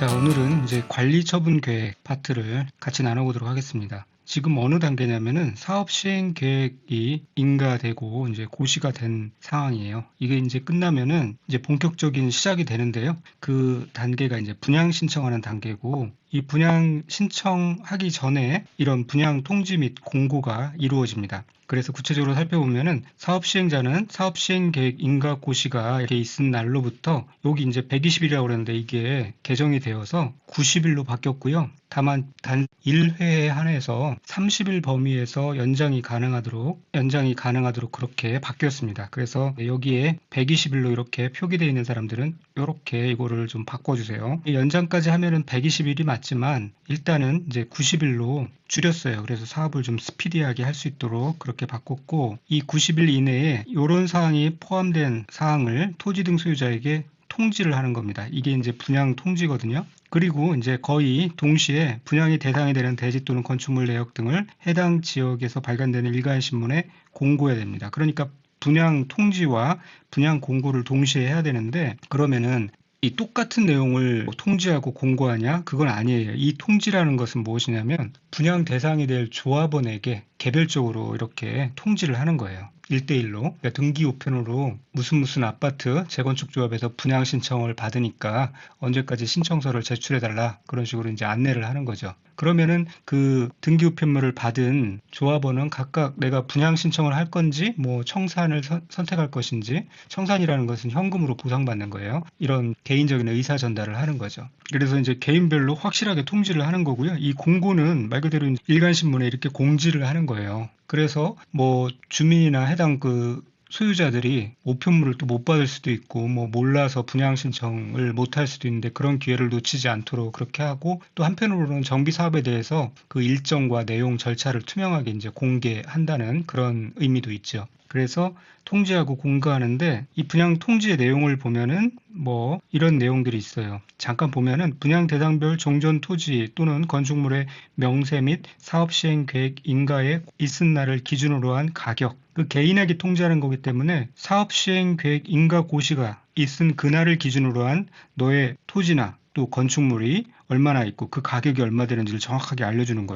자, 오늘은 이제 관리처분 계획 파트를 같이 나눠보도록 하겠습니다. 지금 어느 단계냐면은 사업 시행 계획이 인가되고 이제 고시가 된 상황이에요. 이게 이제 끝나면은 이제 본격적인 시작이 되는데요. 그 단계가 이제 분양 신청하는 단계고, 이 분양 신청하기 전에 이런 분양 통지 및 공고가 이루어집니다. 그래서 구체적으로 살펴보면은 사업 시행자는 사업 시행 계획 인가 고시가 이렇게 있은 날로부터, 여기 이제 120일이라고 그랬는데 이게 개정이 되어서 90일로 바뀌었고요. 다만 단 1회에 한해서 30일 범위에서 연장이 가능하도록 그렇게 바뀌었습니다. 그래서 여기에 120일로 이렇게 표기되어 있는 사람들은 이렇게 이거를 좀 바꿔주세요. 연장까지 하면은 120일이 맞지만 일단은 이제 90일로 줄였어요. 그래서 사업을 좀 스피디하게 할 수 있도록 그렇게 바꿨고, 이 90일 이내에 이런 사항이 포함된 사항을 토지 등 소유자에게 통지를 하는 겁니다. 이게 이제 분양 통지거든요. 그리고 이제 거의 동시에 분양이 대상이 되는 대지 또는 건축물 내역 등을 해당 지역에서 발간되는 일간신문에 공고해야 됩니다. 그러니까 분양 통지와 분양 공고를 동시에 해야 되는데, 그러면은 이 똑같은 내용을 통지하고 공고하냐? 그건 아니에요. 이 통지라는 것은 무엇이냐면 분양 대상이 될 조합원에게 개별적으로 이렇게 통지를 하는 거예요. 1대1로. 그러니까 등기 우편으로 무슨 아파트 재건축 조합에서 분양 신청을 받으니까 언제까지 신청서를 제출해달라, 그런 식으로 이제 안내를 하는 거죠. 그러면은 그 등기 우편물을 받은 조합원은 각각 내가 분양 신청을 할 건지, 뭐 청산을 선택할 것인지, 청산이라는 것은 현금으로 보상받는 거예요. 이런 개인적인 의사 전달을 하는 거죠. 그래서 이제 개인별로 확실하게 통지를 하는 거고요. 이 공고는 말 그대로 일간신문에 이렇게 공지를 하는 거예요. 그래서 뭐 주민이나 해당 그 소유자들이 우편물을 또 못 받을 수도 있고, 뭐 몰라서 분양 신청을 못 할 수도 있는데, 그런 기회를 놓치지 않도록 그렇게 하고, 또 한편으로는 정비 사업에 대해서 그 일정과 내용 절차를 투명하게 이제 공개한다는 그런 의미도 있죠. 그래서 통지하고 공고하는데, 이 분양 통지의 내용을 보면은 뭐 이런 내용들이 있어요. 잠깐 보면은 분양 대상별 종전 토지 또는 건축물의 명세 및 사업 시행 계획 인가에 있은 날을 기준으로 한 가격, 그 개인에게 통지하는 거기 때문에 사업 시행 계획 인가 고시가 있은 그날을 기준으로 한 너의 토지나 또 건축물이 얼마나 있고 그 가격이 얼마 되는지를 정확하게 알려주는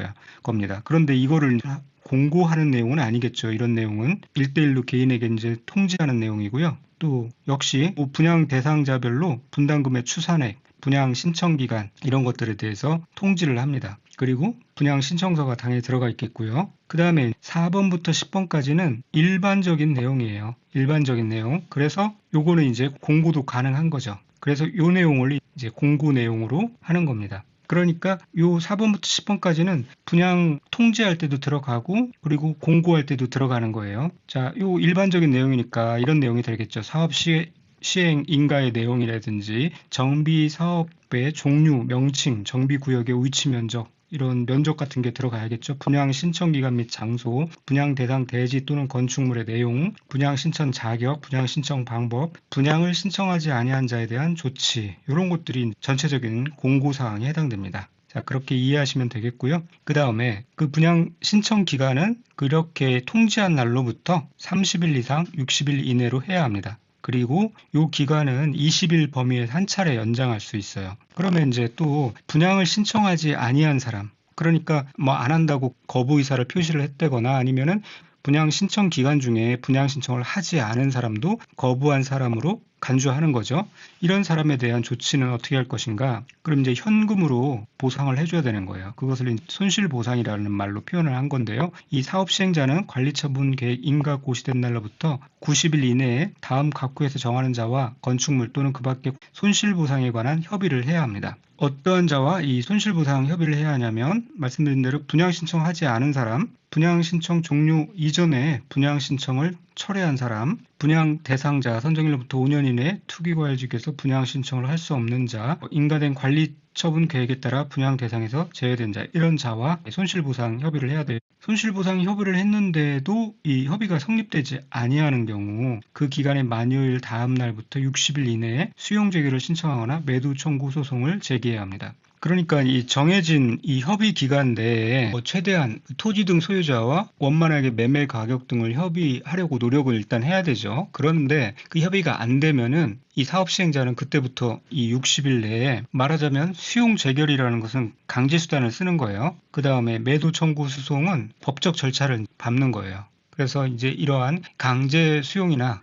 겁니다. 그런데 이거를 공고하는 내용은 아니겠죠. 이런 내용은 1대1로 개인에게 이제 통지하는 내용이고요. 또 역시 분양 대상자별로 분담금의 추산액, 분양 신청 기간, 이런 것들에 대해서 통지를 합니다. 그리고 분양 신청서가 당연히 들어가 있겠고요. 그 다음에 4번부터 10번까지는 일반적인 내용이에요. 일반적인 내용. 그래서 요거는 이제 공고도 가능한 거죠. 그래서 요 내용을 이제 공고 내용으로 하는 겁니다. 그러니까 요 4번부터 10번까지는 분양 통지할 때도 들어가고, 그리고 공고할 때도 들어가는 거예요. 자, 요 일반적인 내용이니까 이런 내용이 되겠죠. 사업 시행 인가의 내용이라든지 정비 사업의 종류, 명칭, 정비 구역의 위치 면적, 이런 면적 같은 게 들어가야겠죠. 분양 신청 기간 및 장소, 분양 대상 대지 또는 건축물의 내용, 분양 신청 자격, 분양 신청 방법, 분양을 신청하지 아니한 자에 대한 조치, 이런 것들이 전체적인 공고 사항에 해당됩니다. 자, 그렇게 이해하시면 되겠고요. 그 다음에 그 분양 신청 기간은 그렇게 통지한 날로부터 30일 이상 60일 이내로 해야 합니다. 그리고 이 기간은 20일 범위에 한 차례 연장할 수 있어요. 그러면 이제 또 분양을 신청하지 아니한 사람, 그러니까 뭐 안 한다고 거부 의사를 표시를 했다거나, 아니면은 분양 신청 기간 중에 분양 신청을 하지 않은 사람도 거부한 사람으로 간주하는 거죠. 이런 사람에 대한 조치는 어떻게 할 것인가? 그럼 이제 현금으로 보상을 해줘야 되는 거예요. 그것을 손실보상이라는 말로 표현을 한 건데요. 이 사업 시행자는 관리처분 계획 인가 고시된 날로부터 90일 이내에 다음 각구에서 정하는 자와 건축물 또는 그 밖의 손실보상에 관한 협의를 해야 합니다. 어떠한 자와 이 손실보상 협의를 해야 하냐면, 말씀드린 대로 분양 신청하지 않은 사람, 분양 신청 종료 이전에 분양 신청을 철회한 사람, 분양 대상자 선정일로부터 5년 이내에 투기과열지구에서 분양 신청을 할 수 없는 자, 인가된 관리처분 계획에 따라 분양 대상에서 제외된 자, 이런 자와 손실보상 협의를 해야 돼요. 손실보상 협의를 했는데도 이 협의가 성립되지 아니하는 경우 그 기간의 만료일 다음 날부터 60일 이내에 수용제기를 신청하거나 매도 청구 소송을 제기해야 합니다. 그러니까 이 정해진 이 협의 기간 내에 최대한 토지 등 소유자와 원만하게 매매 가격 등을 협의하려고 노력을 일단 해야 되죠. 그런데 그 협의가 안 되면은 이 사업 시행자는 그때부터 이 60일 내에 말하자면 수용 재결이라는 것은 강제 수단을 쓰는 거예요. 그 다음에 매도 청구 소송은 법적 절차를 밟는 거예요. 그래서 이제 이러한 강제 수용이나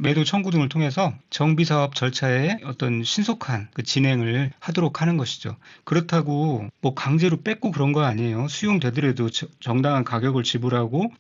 매도 청구 등을 통해서 정비사업 절차의 어떤 신속한 그 진행을 하도록 하는 것이죠. 그렇다고 뭐 강제로 뺏고 그런 거 아니에요. 수용되더라도 정당한 가격을 지불하고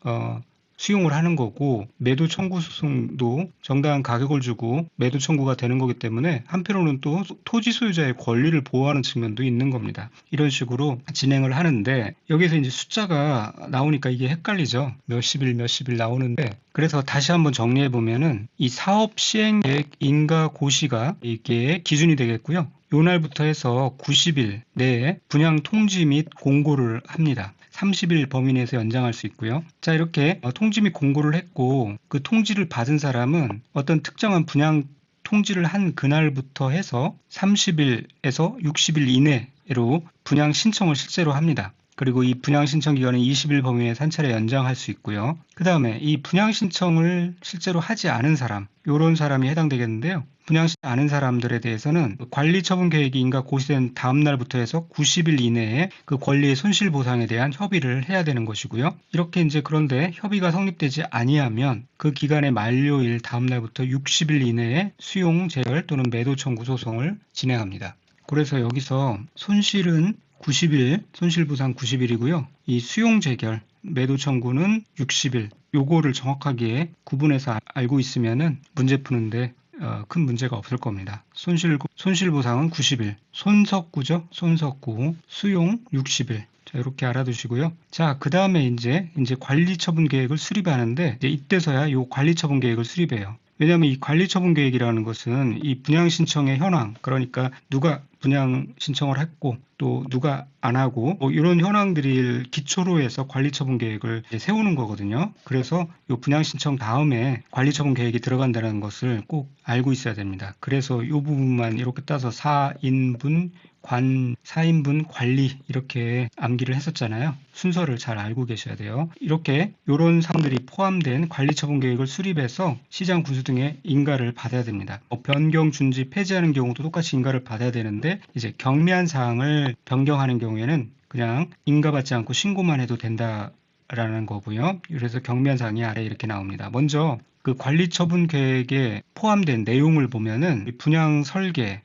수용을 하는 거고, 매도 청구 소송도 정당한 가격을 주고 매도 청구가 되는 거기 때문에 한편으로는 또 토지 소유자의 권리를 보호하는 측면도 있는 겁니다. 이런 식으로 진행을 하는데, 여기서 이제 숫자가 나오니까 이게 헷갈리죠. 몇십 일 나오는데, 그래서 다시 한번 정리해 보면은 이 사업 시행 계획 인가 고시가 이게 기준이 되겠고요. 요 날부터 해서 90일 내에 분양 통지 및 공고를 합니다. 30일 범위 내에서 연장할 수 있고요. 자, 이렇게 통지 및 공고를 했고, 그 통지를 받은 사람은 어떤 특정한 분양 통지를 한 그날부터 해서 30일에서 60일 이내로 분양 신청을 실제로 합니다. 그리고 이 분양 신청 기간은 20일 범위 내에서 한 차례 연장할 수 있고요. 그 다음에 이 분양 신청을 실제로 하지 않은 사람, 이런 사람이 해당되겠는데요. 분양하지 않은 사람들에 대해서는 관리 처분 계획이 인가 고시된 다음 날부터 해서 90일 이내에 그 권리의 손실 보상에 대한 협의를 해야 되는 것이고요. 이렇게 이제 그런데 협의가 성립되지 아니하면 그 기간의 만료일 다음 날부터 60일 이내에 수용 재결 또는 매도 청구 소송을 진행합니다. 그래서 여기서 손실은 90일, 손실보상 90일이고요. 이 수용 재결, 매도 청구는 60일. 요거를 정확하게 구분해서 알고 있으면은 문제 푸는데 큰 문제가 없을 겁니다. 손실보상은 90일, 손석구죠. 손석구, 수용 60일. 자, 이렇게 알아두시고요. 자, 그 다음에 이제 관리처분 계획을 수립하는데, 이제 이때서야 요 관리처분 계획을 수립해요. 왜냐하면 이 관리처분 계획이라는 것은 이 분양 신청의 현황, 그러니까 누가 분양 신청을 했고 또 누가 안 하고 뭐 이런 현황들을 기초로 해서 관리처분 계획을 세우는 거거든요. 그래서 이 분양 신청 다음에 관리처분 계획이 들어간다는 것을 꼭 알고 있어야 됩니다. 그래서 이 부분만 이렇게 따서 4인분 관리 이렇게 암기를 했었잖아요. 순서를 잘 알고 계셔야 돼요. 이렇게 이런 사항들이 포함된 관리처분 계획을 수립해서 시장 군수 등의 인가를 받아야 됩니다. 변경, 중지, 폐지하는 경우도 똑같이 인가를 받아야 되는데, 이제 경미한 사항을 변경하는 경우에는 그냥 인가받지 않고 신고만 해도 된다라는 거고요. 그래서 경미한 사항이 아래 이렇게 나옵니다. 먼저 그 관리처분 계획에 포함된 내용을 보면은 분양 설계,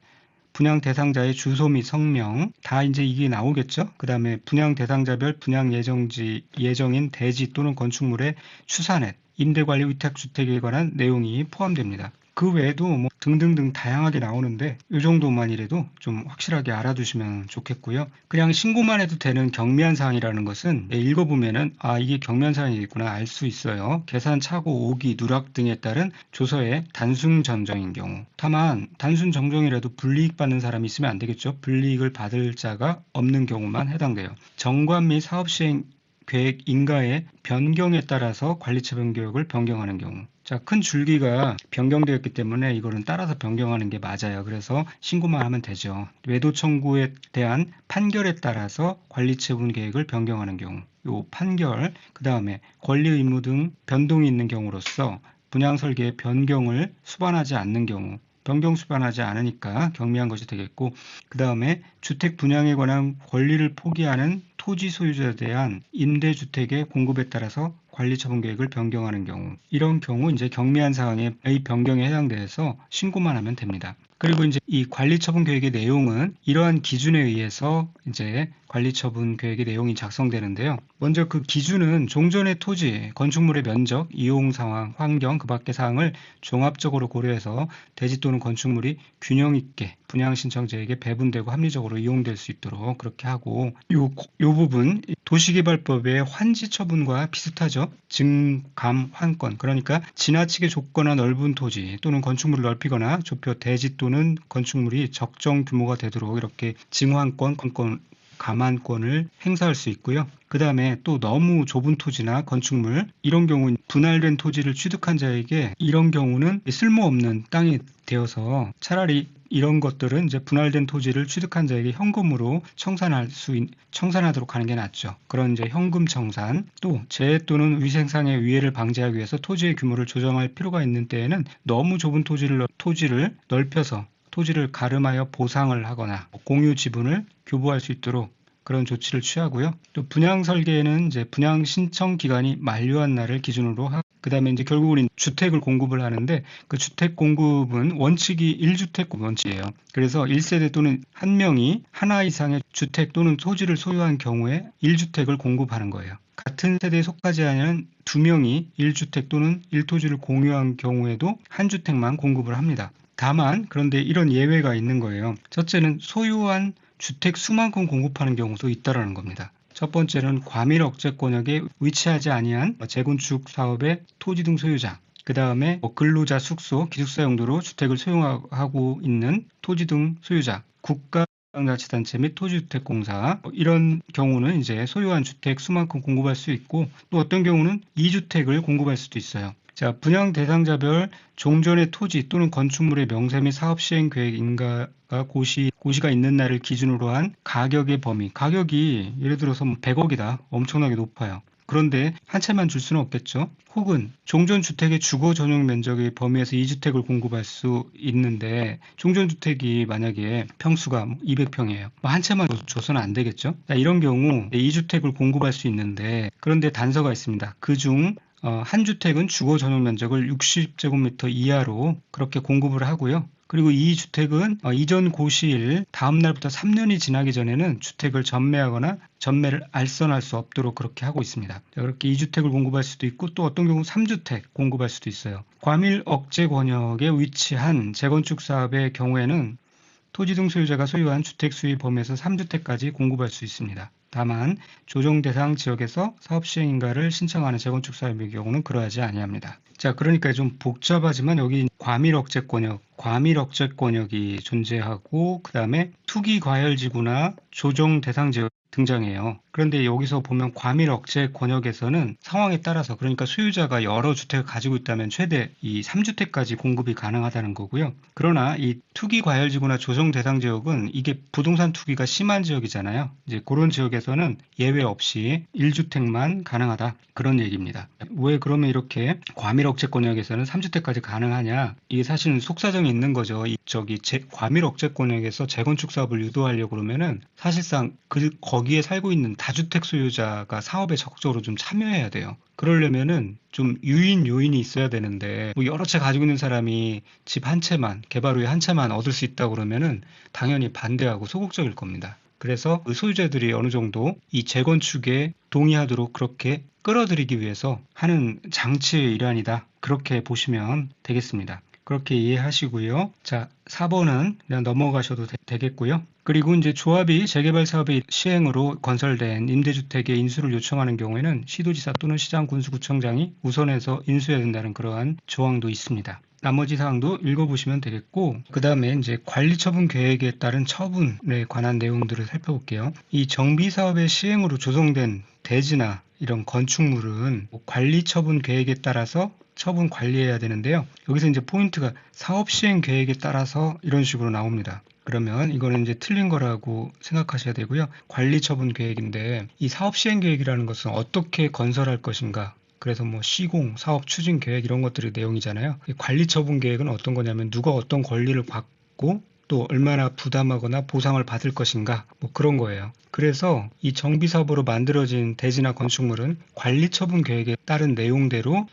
분양 대상자의 주소 및 성명 다 이제 이게 나오겠죠. 그 다음에 분양 대상자별 분양 예정인 대지 또는 건축물의 추산액, 임대관리 위탁주택에 관한 내용이 포함됩니다. 그 외에도 뭐 등등등 다양하게 나오는데 이 정도만이라도 좀 확실하게 알아두시면 좋겠고요. 그냥 신고만 해도 되는 경미한 사항이라는 것은 읽어보면은 이게 경미한 사항이겠구나 알 수 있어요. 계산, 착오, 오기, 누락 등에 따른 조서의 단순 정정인 경우. 다만 단순 정정이라도 불이익 받는 사람이 있으면 안 되겠죠. 불이익을 받을 자가 없는 경우만 해당돼요. 정관 및 사업 시행 계획 인가의 변경에 따라서 관리처분 계획을 변경하는 경우. 자, 큰 줄기가 변경되었기 때문에 이거는 따라서 변경하는 게 맞아요. 그래서 신고만 하면 되죠. 매도 청구에 대한 판결에 따라서 관리처분 계획을 변경하는 경우. 요 판결, 그 다음에 권리 의무 등 변동이 있는 경우로서 분양 설계의 변경을 수반하지 않는 경우. 변경 수반하지 않으니까 경미한 것이 되겠고, 그 다음에 주택 분양에 관한 권리를 포기하는 토지 소유자에 대한 임대주택의 공급에 따라서 관리처분 계획을 변경하는 경우, 이런 경우 이제 경미한 사항의 변경에 해당돼서 신고만 하면 됩니다. 그리고 이제 이 관리처분 계획의 내용은 이러한 기준에 의해서 이제 관리처분 계획의 내용이 작성되는데요. 먼저 그 기준은 종전의 토지, 건축물의 면적, 이용 상황, 환경, 그 밖의 사항을 종합적으로 고려해서 대지 또는 건축물이 균형 있게 분양 신청자에게 배분되고 합리적으로 이용될 수 있도록 그렇게 하고, 요 부분 도시개발법의 환지 처분과 비슷하죠. 증감 환권, 그러니까 지나치게 좁거나 넓은 토지 또는 건축물을 넓히거나 좁혀 대지 또는 건축물이 적정 규모가 되도록 이렇게 증환권, 관권 감안권을 행사할 수 있고요. 그 다음에 또 너무 좁은 토지나 건축물 이런 경우는 분할된 토지를 취득한 자에게 이런 경우는 쓸모없는 땅이 되어서 차라리 이런 것들은 이제 분할된 토지를 취득한 자에게 현금으로 청산하도록 하는 게 낫죠. 그런 이제 현금 청산, 또 재해 또는 위생상의 위해를 방지하기 위해서 토지의 규모를 조정할 필요가 있는 때에는 너무 좁은 토지를 넓혀서 토지를 가름하여 보상을 하거나 공유 지분을 교부할 수 있도록 그런 조치를 취하고요. 또 분양 설계에는 이제 분양 신청 기간이 만료한 날을 기준으로 그 다음에 이제 결국은 주택을 공급을 하는데 그 주택 공급은 원칙이 1주택 원칙이에요. 그래서 1세대 또는 한 명이 하나 이상의 주택 또는 토지를 소유한 경우에 1주택을 공급하는 거예요. 같은 세대에 속하지 않은 두 명이 1주택 또는 1토지를 공유한 경우에도 한 주택만 공급을 합니다. 다만 그런데 이런 예외가 있는 거예요. 첫째는 소유한 주택 수만큼 공급하는 경우도 있다라는 겁니다. 첫 번째는 과밀 억제 권역에 위치하지 아니한 재건축 사업의 토지 등 소유자, 그 다음에 근로자 숙소, 기숙사 용도로 주택을 소유하고 있는 토지 등 소유자, 국가자치단체 및 토지주택공사 이런 경우는 이제 소유한 주택 수만큼 공급할 수 있고 또 어떤 경우는 2주택을 공급할 수도 있어요. 자, 분양 대상자별 종전의 토지 또는 건축물의 명세 및 사업 시행 계획 인가가 고시가 있는 날을 기준으로 한 가격의 범위. 가격이 예를 들어서 100억이다. 엄청나게 높아요. 그런데 한 채만 줄 수는 없겠죠. 혹은 종전주택의 주거 전용 면적의 범위에서 2주택을 공급할 수 있는데 종전주택이 만약에 평수가 200평이에요. 한 채만 줘서는 안 되겠죠. 자, 이런 경우 2주택을 공급할 수 있는데 그런데 단서가 있습니다. 그중 한 주택은 주거 전용 면적을 60제곱미터 이하로 그렇게 공급을 하고요. 그리고 이 주택은 이전 고시일 다음 날부터 3년이 지나기 전에는 주택을 전매하거나 전매를 알선할 수 없도록 그렇게 하고 있습니다. 그렇게 2주택을 공급할 수도 있고 또 어떤 경우 3주택 공급할 수도 있어요. 과밀 억제 권역에 위치한 재건축 사업의 경우에는 토지 등 소유자가 소유한 주택 수입 범위에서 3주택까지 공급할 수 있습니다. 다만 조정 대상 지역에서 사업 시행 인가를 신청하는 재건축 사업의 경우는 그러하지 아니합니다. 자, 그러니까 좀 복잡하지만 여기 과밀 억제 권역이 존재하고 그 다음에 투기 과열 지구나 조정 대상 지역 등장해요. 그런데 여기서 보면 과밀 억제 권역에서는 상황에 따라서 그러니까 소유자가 여러 주택을 가지고 있다면 최대 이 3주택까지 공급이 가능하다는 거고요. 그러나 이 투기 과열 지구나 조정 대상 지역은 이게 부동산 투기가 심한 지역이잖아요. 이제 그런 지역에서는 예외 없이 1주택만 가능하다. 그런 얘기입니다. 왜 그러면 이렇게 과밀 억제 권역에서는 3주택까지 가능하냐? 이게 사실은 속사정이 있는 거죠. 과밀 억제 권역에서 재건축 사업을 유도하려고 그러면은 사실상 거기에 살고 있는 다주택 소유자가 사업에 적극적으로 좀 참여해야 돼요. 그러려면은 좀 유인 요인이 있어야 되는데 뭐 여러 채 가지고 있는 사람이 집 한 채만 개발 후에 한 채만 얻을 수 있다 그러면은 당연히 반대하고 소극적일 겁니다. 그래서 그 소유자들이 어느 정도 이 재건축에 동의하도록 그렇게 끌어들이기 위해서 하는 장치의 일환이다. 그렇게 보시면 되겠습니다. 그렇게 이해하시고요. 자, 4번은 그냥 넘어가셔도 되겠고요. 그리고 이제 조합이 재개발 사업의 시행으로 건설된 임대주택의 인수를 요청하는 경우에는 시도지사 또는 시장 군수구청장이 우선해서 인수해야 된다는 그러한 조항도 있습니다. 나머지 사항도 읽어보시면 되겠고, 그 다음에 이제 관리처분 계획에 따른 처분에 관한 내용들을 살펴볼게요. 이 정비사업의 시행으로 조성된 대지나 이런 건축물은 관리처분 계획에 따라서 처분 관리해야 되는데요. 여기서 이제 포인트가 사업 시행 계획에 따라서 이런 식으로 나옵니다. 그러면 이거는 이제 틀린 거라고 생각하셔야 되고요. 관리 처분 계획인데 이 사업 시행 계획이라는 것은 어떻게 건설할 것인가. 그래서 뭐 시공, 사업 추진 계획 이런 것들의 내용이잖아요. 이 관리 처분 계획은 어떤 거냐면 누가 어떤 권리를 받고 또 얼마나 부담하거나 보상을 받을 것인가 뭐 그런 거예요. 그래서 이 정비사업으로 만들어진 대지나 건축물은 관리 처분 계획에 따른 내용대로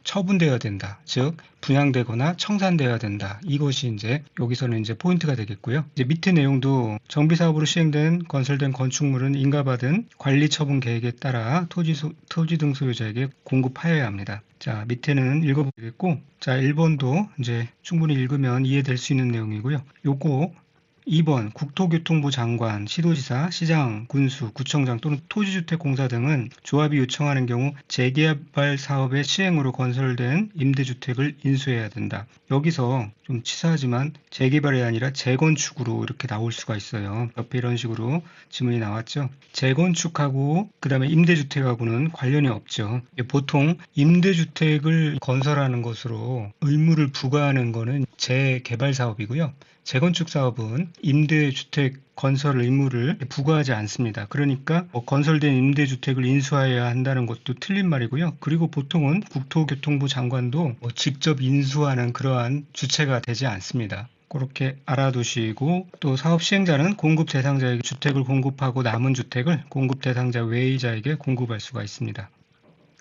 처분되어야 된다. 즉 분양되거나 청산되어야 된다. 이것이 이제 여기서는 이제 포인트가 되겠고요. 이제 밑에 내용도 정비사업으로 시행된 건설된 건축물은 인가받은 관리처분 계획에 따라 토지 등 소유자에게 공급하여야 합니다. 자, 밑에는 읽어보겠고, 자, 1번도 이제 충분히 읽으면 이해될 수 있는 내용이고요. 요거 2번 국토교통부 장관, 시도지사, 시장, 군수, 구청장 또는 토지주택공사 등은 조합이 요청하는 경우 재개발 사업의 시행으로 건설된 임대주택을 인수해야 된다. 여기서 좀 치사하지만 재개발이 아니라 재건축으로 이렇게 나올 수가 있어요. 옆에 이런 식으로 지문이 나왔죠. 재건축하고 그 다음에 임대주택하고는 관련이 없죠. 보통 임대주택을 건설하는 것으로 의무를 부과하는 것은 재개발 사업이고요. 재건축 사업은 임대주택 건설 의무를 부과하지 않습니다. 그러니까 건설된 임대주택을 인수해야 한다는 것도 틀린 말이고요. 그리고 보통은 국토교통부 장관도 직접 인수하는 그러한 주체가 되지 않습니다. 그렇게 알아두시고, 또 사업 시행자는 공급 대상자에게 주택을 공급하고 남은 주택을 공급 대상자 외의자에게 공급할 수가 있습니다.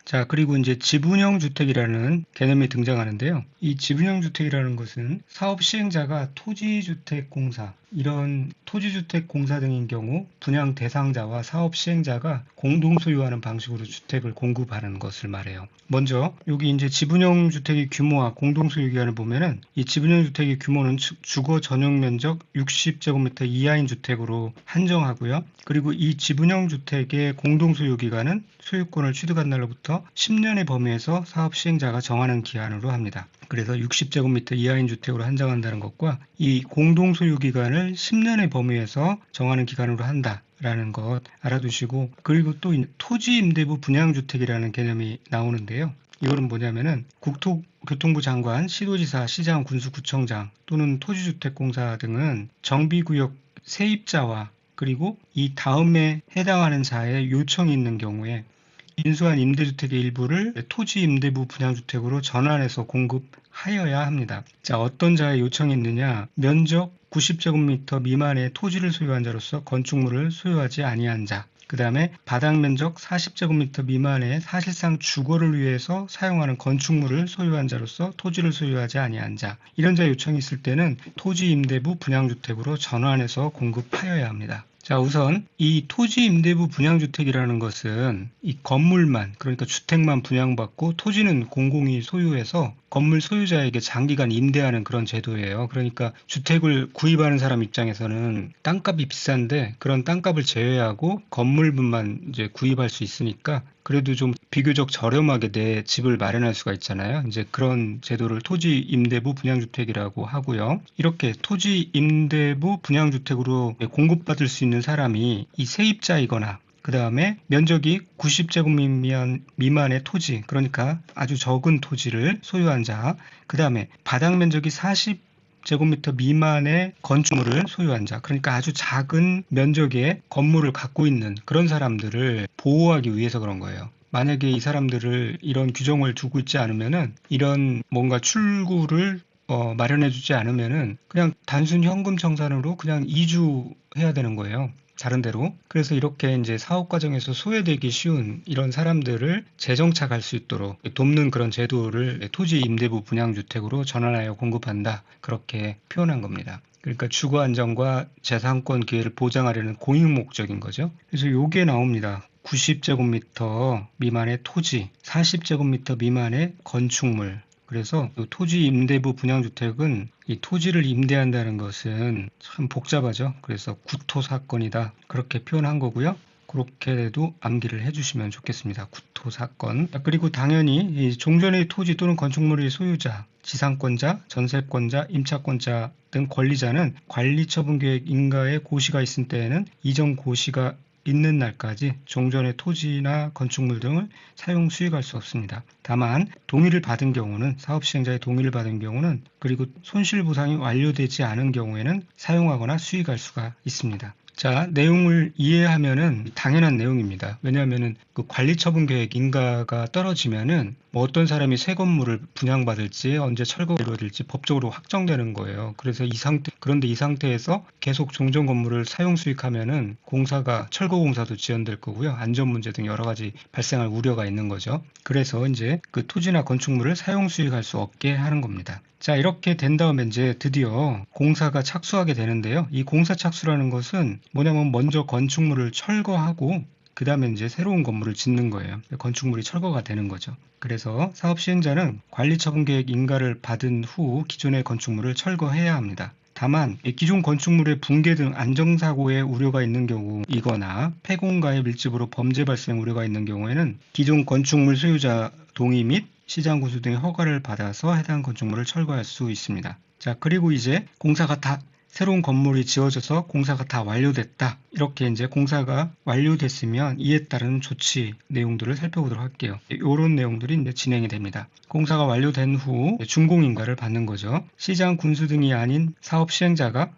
자, 그리고 이제 지분형 주택이라는 개념이 등장하는데요. 이 지분형 주택이라는 것은 사업 시행자가 토지주택공사, 이런 토지주택공사 등인 경우 분양 대상자와 사업 시행자가 공동 소유하는 방식으로 주택을 공급하는 것을 말해요. 먼저 여기 이제 지분형 주택의 규모와 공동 소유 기간을 보면은 이 지분형 주택의 규모는 주거 전용 면적 60제곱미터 이하인 주택으로 한정하고요. 그리고 이 지분형 주택의 공동 소유 기간은 소유권을 취득한 날로부터 10년의 범위에서 사업 시행자가 정하는 기한으로 합니다. 그래서 60제곱미터 이하인 주택으로 한정한다는 것과 이 공동 소유 기간을 10년의 범위에서 정하는 기간으로 한다라는 것 알아두시고, 그리고 또 토지 임대부 분양주택이라는 개념이 나오는데요. 이거는 뭐냐면은 국토교통부 장관, 시도지사, 시장, 군수, 구청장 또는 토지주택공사 등은 정비구역 세입자와 그리고 이 다음에 해당하는 자의 요청이 있는 경우에 인수한 임대주택의 일부를 토지 임대부 분양주택으로 전환해서 공급하여야 합니다. 자, 어떤 자의 요청이 있느냐? 면적 90제곱미터 미만의 토지를 소유한 자로서 건축물을 소유하지 아니한 자. 그 다음에 바닥 면적 40제곱미터 미만의 사실상 주거를 위해서 사용하는 건축물을 소유한 자로서 토지를 소유하지 아니한 자. 이런 자의 요청이 있을 때는 토지 임대부 분양주택으로 전환해서 공급하여야 합니다. 자, 우선 이 토지 임대부 분양주택이라는 것은 이 건물만, 그러니까 주택만 분양받고 토지는 공공이 소유해서 건물 소유자에게 장기간 임대하는 그런 제도예요. 그러니까 주택을 구입하는 사람 입장에서는 땅값이 비싼데 그런 땅값을 제외하고 건물분만 이제 구입할 수 있으니까 그래도 좀 비교적 저렴하게 내 집을 마련할 수가 있잖아요. 이제 그런 제도를 토지 임대부 분양주택이라고 하고요. 이렇게 토지 임대부 분양주택으로 공급받을 수 있는 사람이 이 세입자이거나 그 다음에 면적이 90제곱미터 미만의 토지, 그러니까 아주 적은 토지를 소유한 자, 그 다음에 바닥 면적이 40제곱미터 미만의 건축물을 소유한 자, 그러니까 아주 작은 면적의 건물을 갖고 있는 그런 사람들을 보호하기 위해서 그런 거예요. 만약에 이 사람들을 이런 규정을 두고 있지 않으면은 이런 뭔가 출구를 마련해주지 않으면은 그냥 단순 현금 청산으로 그냥 이주해야 되는 거예요. 다른 데로. 그래서 이렇게 이제 사업 과정에서 소외되기 쉬운 이런 사람들을 재정착할 수 있도록 돕는 그런 제도를 토지 임대부 분양주택으로 전환하여 공급한다. 그렇게 표현한 겁니다. 그러니까 주거 안정과 재산권 기회를 보장하려는 공익 목적인 거죠. 그래서 요게 나옵니다. 90제곱미터 미만의 토지, 40제곱미터 미만의 건축물. 그래서 토지 임대부 분양주택은 이 토지를 임대한다는 것은 참 복잡하죠. 그래서 구토사건이다. 그렇게 표현한 거고요. 그렇게도 암기를 해주시면 좋겠습니다. 구토사건. 그리고 당연히 이 종전의 토지 또는 건축물의 소유자, 지상권자, 전세권자, 임차권자 등 권리자는 관리처분계획 인가에 고시가 있을 때에는 이전 고시가 있는 날까지 종전의 토지나 건축물 등을 사용 수익할 수 없습니다. 다만 동의를 받은 경우는, 사업 시행자의 동의를 받은 경우는, 그리고 손실보상이 완료되지 않은 경우에는 사용하거나 수익할 수가 있습니다. 자, 내용을 이해하면은 당연한 내용입니다. 왜냐하면은 그 관리처분 계획 인가가 떨어지면은 뭐 어떤 사람이 새 건물을 분양받을지 언제 철거가 이루어질지 법적으로 확정되는 거예요. 그래서 그런데 이 상태에서 계속 종전 건물을 사용 수익하면은 공사가 철거 공사도 지연될 거고요. 안전 문제 등 여러 가지 발생할 우려가 있는 거죠. 그래서 이제 그 토지나 건축물을 사용 수익할 수 없게 하는 겁니다. 자, 이렇게 된 다음에 이제 드디어 공사가 착수하게 되는데요. 이 공사 착수라는 것은 뭐냐면 먼저 건축물을 철거하고 그 다음에 이제 새로운 건물을 짓는 거예요. 건축물이 철거가 되는 거죠. 그래서 사업 시행자는 관리처분계획 인가를 받은 후 기존의 건축물을 철거해야 합니다. 다만 기존 건축물의 붕괴 등 안전사고의 우려가 있는 경우이거나 폐공가의 밀집으로 범죄 발생 우려가 있는 경우에는 기존 건축물 소유자 동의 및 시장군수 등의 허가를 받아서 해당 건축물을 철거할 수 있습니다. 자, 그리고 이제 새로운 건물이 지어져서 공사가 다 완료됐다. 이렇게 이제 공사가 완료됐으면 이에 따른 조치 내용들을 살펴보도록 할게요. 이런 내용들이 이제 진행이 됩니다. 공사가 완료된 후 준공인가를 받는 거죠. 시장 군수 등이 아닌 사업 시행자가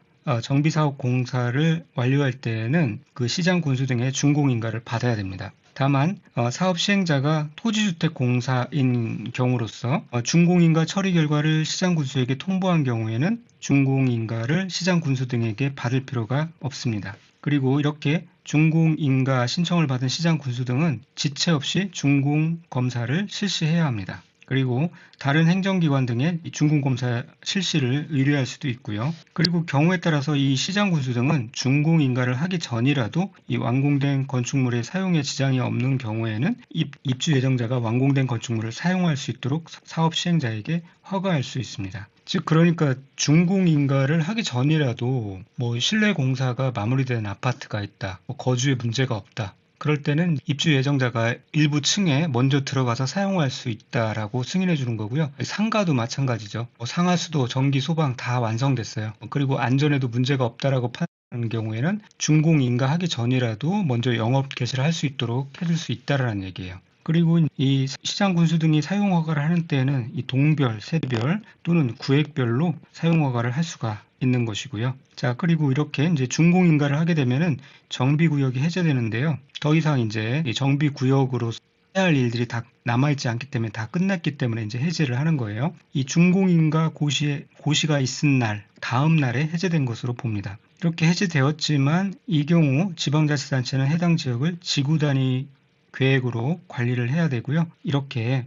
정비사업 공사를 완료할 때에는 그 시장 군수 등의 준공인가를 받아야 됩니다. 다만 사업 시행자가 토지주택공사인 경우로서 준공인가 처리 결과를 시장군수에게 통보한 경우에는 준공인가를 시장군수 등에게 받을 필요가 없습니다. 그리고 이렇게 준공인가 신청을 받은 시장군수 등은 지체 없이 준공검사를 실시해야 합니다. 그리고 다른 행정기관 등의 준공검사 실시를 의뢰할 수도 있고요. 그리고 경우에 따라서 이 시장군수 등은 준공인가를 하기 전이라도 이 완공된 건축물의 사용에 지장이 없는 경우에는 입주 예정자가 완공된 건축물을 사용할 수 있도록 사업 시행자에게 허가할 수 있습니다. 즉 그러니까 준공인가를 하기 전이라도 실내 공사가 마무리된 아파트가 있다, 거주에 문제가 없다. 그럴 때는 입주 예정자가 일부 층에 먼저 들어가서 사용할 수 있다라고 승인해 주는 거고요. 상가도 마찬가지죠. 상하수도, 전기, 소방 다 완성됐어요. 그리고 안전에도 문제가 없다라고 판단하는 경우에는 준공인가 하기 전이라도 먼저 영업 개시를 할 수 있도록 해줄 수 있다라는 얘기예요. 그리고 이 시장 군수 등이 사용 허가를 하는 때에는 이 동별, 세별 또는 구획별로 사용 허가를 할 수가 있는 것이고요. 자, 그리고 이렇게 이제 준공인가를 하게 되면은 정비구역이 해제되는데요. 더 이상 이제 정비구역으로 해야 할 일들이 다 남아있지 않기 때문에 다 끝났기 때문에 이제 해제를 하는 거예요. 이 준공인가 고시가 있은 날, 다음 날에 해제된 것으로 봅니다. 이렇게 해제되었지만 이 경우 지방자치단체는 해당 지역을 지구단위 계획으로 관리를 해야 되고요. 이렇게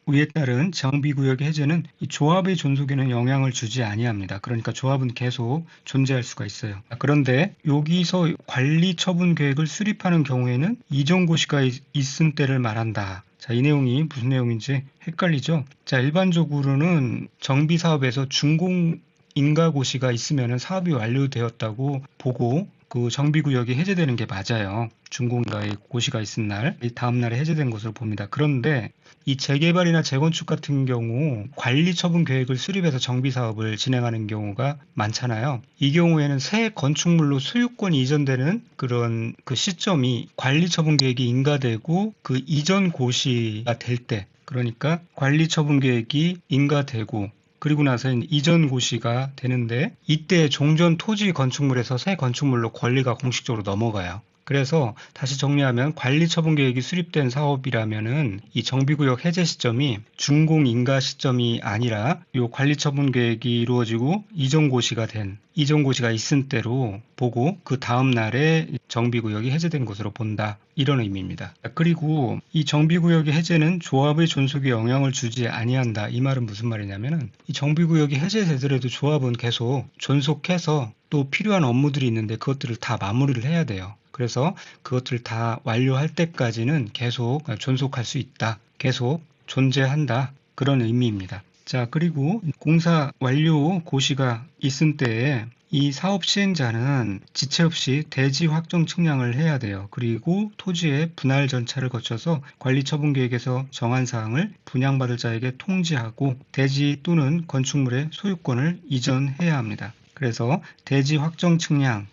위에 따른 정비구역의 해제는 이 조합의 존속에는 영향을 주지 아니합니다. 그러니까 조합은 계속 존재할 수가 있어요. 그런데 여기서 관리처분 계획을 수립하는 경우에는 이전고시가 있은 때를 말한다. 자, 이 내용이 무슨 내용인지 헷갈리죠? 자, 일반적으로는 정비사업에서 준공인가고시가 있으면 사업이 완료되었다고 보고 그 정비구역이 해제되는 게 맞아요. 준공인가의 고시가 있은 날, 다음 날에 해제된 것으로 봅니다. 그런데 이 재개발이나 재건축 같은 경우 관리처분 계획을 수립해서 정비사업을 진행하는 경우가 많잖아요. 이 경우에는 새 건축물로 소유권이 이전되는 그런 그 시점이 관리처분 계획이 인가되고 그 이전 고시가 될 때, 그러니까 관리처분 계획이 인가되고 그리고 나서 이전 고시가 되는데 이때 종전 토지 건축물에서 새 건축물로 권리가 공식적으로 넘어가요. 그래서 다시 정리하면 관리처분 계획이 수립된 사업이라면은 이 정비구역 해제 시점이 준공인가 시점이 아니라 이 관리처분 계획이 이루어지고 이전 고시가 있은 때로 보고 그 다음 날에 정비구역이 해제된 것으로 본다. 이런 의미입니다. 그리고 이 정비구역의 해제는 조합의 존속에 영향을 주지 아니한다. 이 말은 무슨 말이냐면은 이 정비구역이 해제되더라도 조합은 계속 존속해서 또 필요한 업무들이 있는데 그것들을 다 마무리를 해야 돼요. 그래서 그것들을 다 완료할 때까지는 계속 존속할 수 있다. 계속 존재한다. 그런 의미입니다. 자, 그리고 공사 완료 고시가 있은 때에 이 사업 시행자는 지체 없이 대지 확정 측량을 해야 돼요. 그리고 토지의 분할 절차를 거쳐서 관리처분계획에서 정한 사항을 분양받을 자에게 통지하고 대지 또는 건축물의 소유권을 이전해야 합니다. 그래서 대지 확정 측량,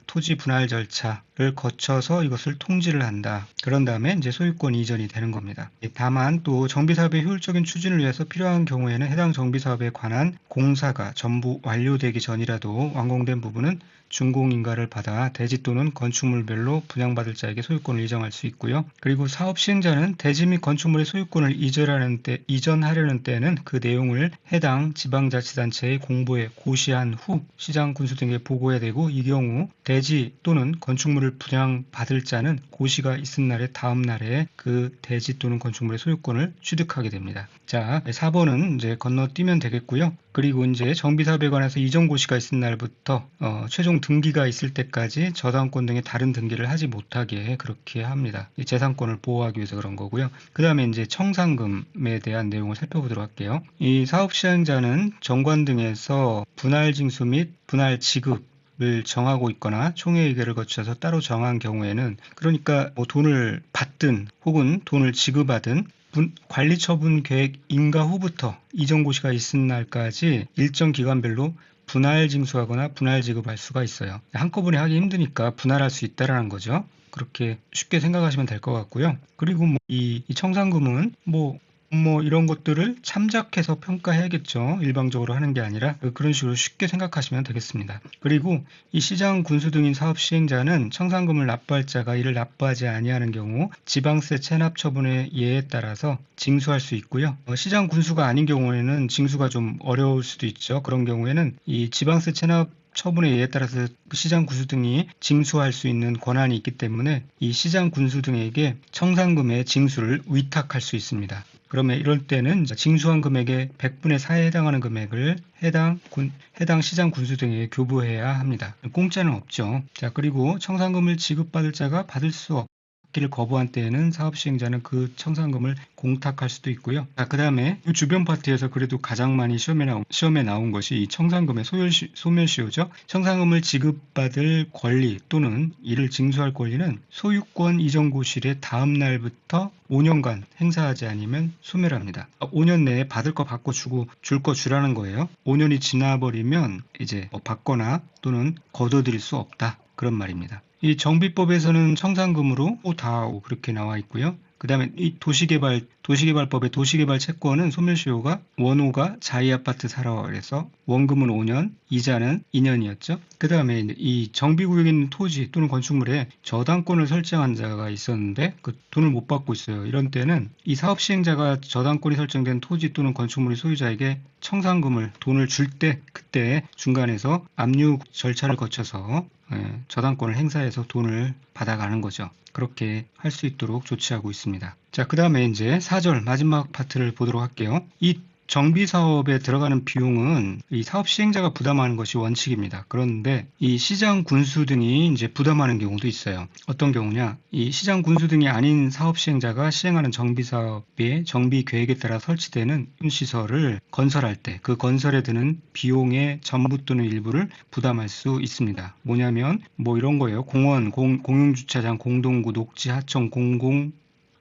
토지 분할 절차를 거쳐서 이것을 통지를 한다. 그런 다음에 이제 소유권 이전이 되는 겁니다. 다만 또 정비사업의 효율적인 추진을 위해서 필요한 경우에는 해당 정비사업에 관한 공사가 전부 완료되기 전이라도 완공된 부분은 준공인가를 받아 대지 또는 건축물별로 분양받을 자에게 소유권을 이전할 수 있고요. 그리고 사업 시행자는 대지 및 건축물의 소유권을 이전하려는 때는 그 내용을 해당 지방자치단체의 공보에 고시한 후 시장 군수 등에 보고해야 되고 이 경우 대지 또는 건축물을 분양받을 자는 고시가 있은 날의 다음 날에 그 대지 또는 건축물의 소유권을 취득하게 됩니다. 자, 4번은 이제 건너뛰면 되겠고요. 그리고 이제 정비사업에 관해서 이전 고시가 있은 날부터 최종 등기가 있을 때까지 저당권 등의 다른 등기를 하지 못하게 그렇게 합니다. 재산권을 보호하기 위해서 그런 거고요. 그 다음에 이제 청산금에 대한 내용을 살펴보도록 할게요. 이 사업 시행자는 정관 등에서 분할 징수 및 분할 지급을 정하고 있거나 총회의결을 거쳐서 따로 정한 경우에는, 그러니까 뭐 돈을 받든 혹은 돈을 지급하든 관리처분 계획 인가 후부터 이전 고시가 있은 날까지 일정 기간별로 분할 징수하거나 분할 지급할 수가 있어요. 한꺼번에 하기 힘드니까 분할할 수 있다라는 거죠. 그렇게 쉽게 생각하시면 될 것 같고요. 그리고 이 청산금은 이런 것들을 참작해서 평가해야겠죠. 일방적으로 하는 게 아니라 그런 식으로 쉽게 생각하시면 되겠습니다. 그리고 이 시장 군수 등인 사업 시행자는 청산금을 납부할 자가 이를 납부하지 아니하는 경우 지방세 체납 처분의 예에 따라서 징수할 수 있고요. 시장 군수가 아닌 경우에는 징수가 좀 어려울 수도 있죠. 그런 경우에는 이 지방세 체납 처분의 예에 따라서 시장 군수 등이 징수할 수 있는 권한이 있기 때문에 이 시장 군수 등에게 청산금의 징수를 위탁할 수 있습니다. 그러면 이럴 때는 징수한 금액의 100분의 4에 해당하는 금액을 해당 시장 군수 등에게 교부해야 합니다. 공짜는 없죠. 자, 그리고 청산금을 지급받을 자가 받을 수 없기를 거부한 때에는 사업 시행자는 그 청산금을 공탁할 수도 있고요. 자, 그 다음에 주변 파트에서 그래도 가장 많이 시험에 나온 것이 이 청산금의 소멸시효죠. 청산금을 지급받을 권리 또는 이를 징수할 권리는 소유권 이전 고시일의 다음 날부터 5년간 행사하지 않으면 소멸합니다. 5년 내에 받을 거 받고 줄 거 주라는 거예요. 5년이 지나버리면 이제 받거나 또는 거둬들일 수 없다. 그런 말입니다. 이 정비법에서는 청산금으로 다하고 그렇게 나와 있고요. 그 다음에 이 도시개발법의 도시개발 채권은 소멸시효가 원호가 자이아파트 사라 그래서 원금은 5년, 이자는 2년이었죠. 그 다음에 이 정비구역에 있는 토지 또는 건축물에 저당권을 설정한 자가 있었는데 그 돈을 못 받고 있어요. 이런 때는 이 사업 시행자가 저당권이 설정된 토지 또는 건축물의 소유자에게 청산금을 돈을 줄 때 그때 중간에서 압류 절차를 거쳐서 저당권을 행사해서 돈을 받아가는 거죠. 그렇게 할 수 있도록 조치하고 있습니다. 자, 그 다음에 이제 4절 마지막 파트를 보도록 할게요. 이 정비 사업에 들어가는 비용은 이 사업 시행자가 부담하는 것이 원칙입니다. 그런데 이 시장 군수 등이 이제 부담하는 경우도 있어요. 어떤 경우냐? 이 시장 군수 등이 아닌 사업 시행자가 시행하는 정비 사업의 정비 계획에 따라 설치되는 시설을 건설할 때 그 건설에 드는 비용의 전부 또는 일부를 부담할 수 있습니다. 뭐냐면 이런 거예요. 공원, 공용주차장, 공동구, 녹지, 하청,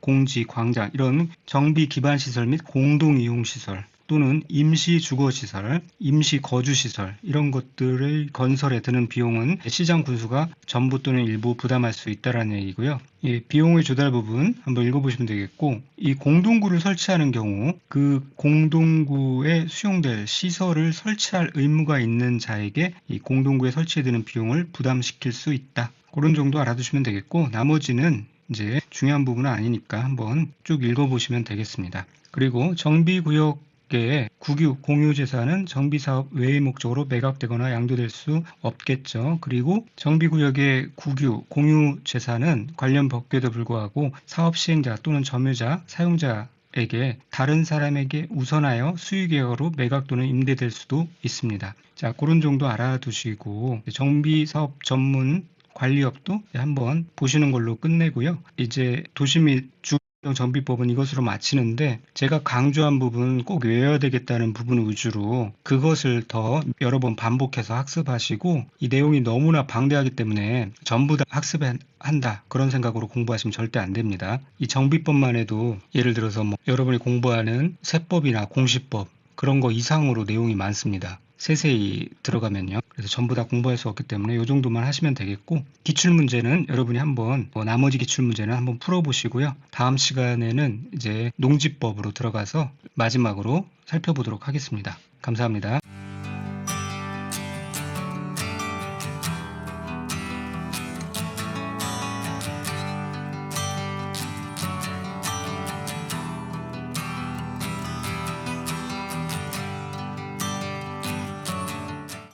공지, 광장 이런 정비 기반 시설 및 공동 이용 시설 또는 임시 주거시설, 임시 거주시설 이런 것들의 건설에 드는 비용은 시장 군수가 전부 또는 일부 부담할 수 있다는 얘기고요. 비용의 조달 부분 한번 읽어보시면 되겠고 이 공동구를 설치하는 경우 그 공동구에 수용될 시설을 설치할 의무가 있는 자에게 이 공동구에 설치에 드는 비용을 부담시킬 수 있다. 그런 정도 알아두시면 되겠고 나머지는 이제 중요한 부분은 아니니까 한번 쭉 읽어보시면 되겠습니다. 그리고 정비구역의 국유, 공유재산은 정비사업 외의 목적으로 매각되거나 양도될 수 없겠죠. 그리고 정비구역의 국유, 공유재산은 관련 법규에도 불구하고 사업 시행자 또는 점유자, 사용자에게 다른 사람에게 우선하여 수익계약으로 매각 또는 임대될 수도 있습니다. 자, 그런 정도 알아두시고 정비사업 전문 관리업도 한번 보시는 걸로 끝내고요. 이제 도시 및 정비법은 이것으로 마치는데 제가 강조한 부분 꼭 외워야 되겠다는 부분 위주로 그것을 더 여러 번 반복해서 학습하시고 이 내용이 너무나 방대하기 때문에 전부 다 학습한다 그런 생각으로 공부하시면 절대 안 됩니다. 이 정비법만 해도 예를 들어서 여러분이 공부하는 세법이나 공시법 그런 거 이상으로 내용이 많습니다. 세세히 들어가면요. 그래서 전부 다 공부할 수 없기 때문에 이 정도만 하시면 되겠고 기출문제는 여러분이 한번 나머지 기출문제는 한번 풀어보시고요. 다음 시간에는 이제 농지법으로 들어가서 마지막으로 살펴보도록 하겠습니다. 감사합니다.